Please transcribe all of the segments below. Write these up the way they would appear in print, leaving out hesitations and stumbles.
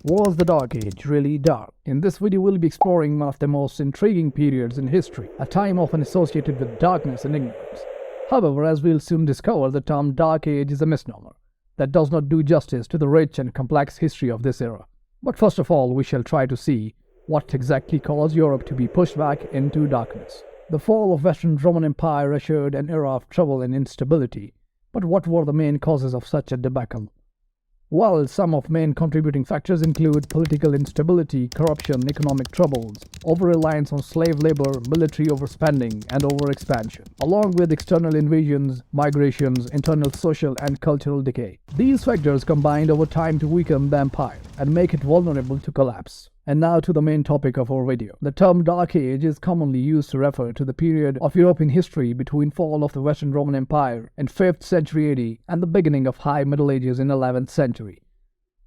Was the Dark Age really dark? In this video, we'll be exploring one of the most intriguing periods in history, a time often associated with darkness and ignorance. However, as we'll soon discover, the term Dark Age is a misnomer that does not do justice to the rich and complex history of this era. But first of all, we shall try to see what exactly caused Europe to be pushed back into darkness. The fall of Western Roman Empire ushered an era of trouble and instability. But what were the main causes of such a debacle? Well, some of main contributing factors include political instability, corruption, economic troubles, over-reliance on slave labor, military overspending, and overexpansion, along with external invasions, migrations, internal social and cultural decay. These factors combined over time to weaken the empire and make it vulnerable to collapse. And now to the main topic of our video. The term Dark Age is commonly used to refer to the period of European history between fall of the Western Roman Empire in 5th century AD and the beginning of High Middle Ages in 11th century.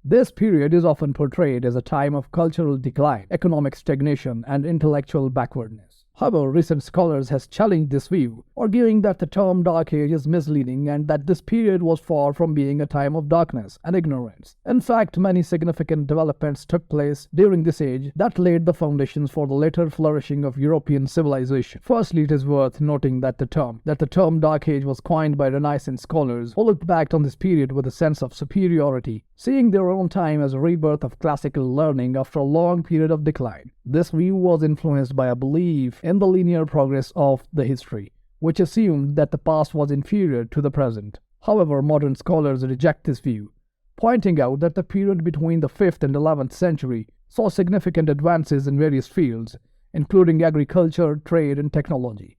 This period is often portrayed as a time of cultural decline, economic stagnation, and intellectual backwardness. However, recent scholars have challenged this view, arguing that the term Dark Age is misleading and that this period was far from being a time of darkness and ignorance. In fact, many significant developments took place during this age that laid the foundations for the later flourishing of European civilization. Firstly, it is worth noting that the term Dark Age was coined by Renaissance scholars who looked back on this period with a sense of superiority, seeing their own time as a rebirth of classical learning after a long period of decline. This view was influenced by a belief in the linear progress of the history, which assumed that the past was inferior to the present. However, modern scholars reject this view, pointing out that the period between the 5th and 11th century saw significant advances in various fields, including agriculture, trade, and technology.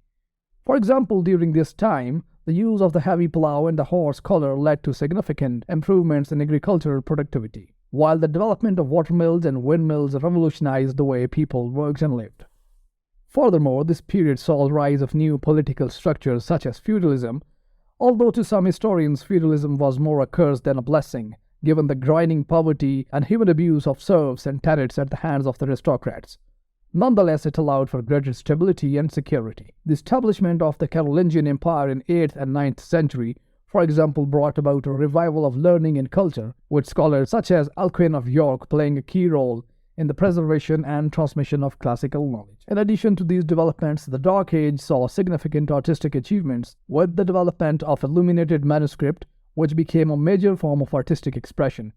For example, during this time, the use of the heavy plow and the horse collar led to significant improvements in agricultural productivity, while the development of watermills and windmills revolutionized the way people worked and lived. Furthermore, this period saw the rise of new political structures such as feudalism, although to some historians feudalism was more a curse than a blessing, given the grinding poverty and human abuse of serfs and tenants at the hands of the aristocrats. Nonetheless, it allowed for greater stability and security. The establishment of the Carolingian Empire in 8th and 9th century, for example, brought about a revival of learning and culture, with scholars such as Alcuin of York playing a key role in the preservation and transmission of classical knowledge. In addition to these developments, the Dark Age saw significant artistic achievements with the development of illuminated manuscript, which became a major form of artistic expression.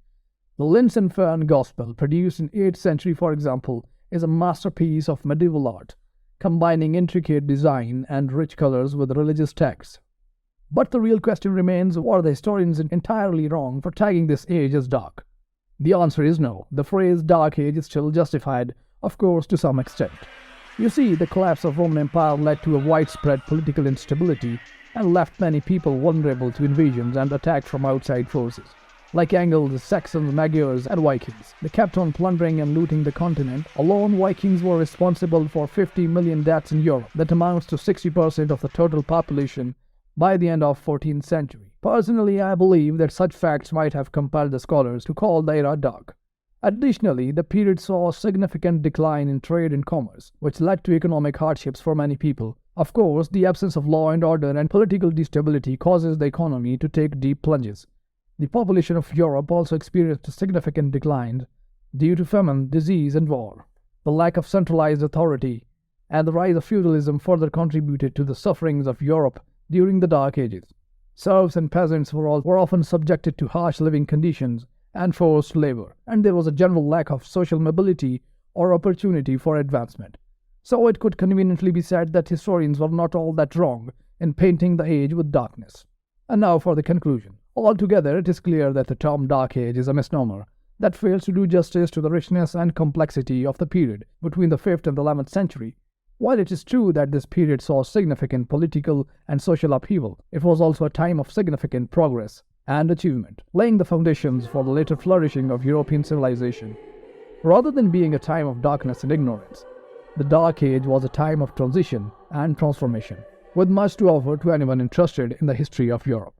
The Linz and Fern Gospel, produced in 8th century, for example, is a masterpiece of medieval art, combining intricate design and rich colors with religious texts. But the real question remains, were the historians entirely wrong for tagging this age as dark? The answer is no. The phrase Dark Age is still justified, of course, to some extent. You see, the collapse of Roman Empire led to a widespread political instability and left many people vulnerable to invasions and attack from outside forces, like Angles, Saxons, Magyars, and Vikings. They kept on plundering and looting the continent. Alone, Vikings were responsible for 50 million deaths in Europe. That amounts to 60% of the total population by the end of 14th century. Personally, I believe that such facts might have compelled the scholars to call the era dark. Additionally, the period saw a significant decline in trade and commerce, which led to economic hardships for many people. Of course, the absence of law and order and political instability causes the economy to take deep plunges. The population of Europe also experienced a significant decline due to famine, disease, and war. The lack of centralized authority and the rise of feudalism further contributed to the sufferings of Europe during the Dark Ages. Serfs and peasants were often subjected to harsh living conditions and forced labor, and there was a general lack of social mobility or opportunity for advancement. So it could conveniently be said that historians were not all that wrong in painting the age with darkness. And now for the conclusion. Altogether, it is clear that the term Dark Age is a misnomer that fails to do justice to the richness and complexity of the period between the 5th and 11th century. While it is true that this period saw significant political and social upheaval, it was also a time of significant progress and achievement, laying the foundations for the later flourishing of European civilization. Rather than being a time of darkness and ignorance, the Dark Age was a time of transition and transformation, with much to offer to anyone interested in the history of Europe.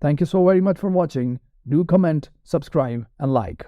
Thank you so very much for watching. Do comment, subscribe, and like.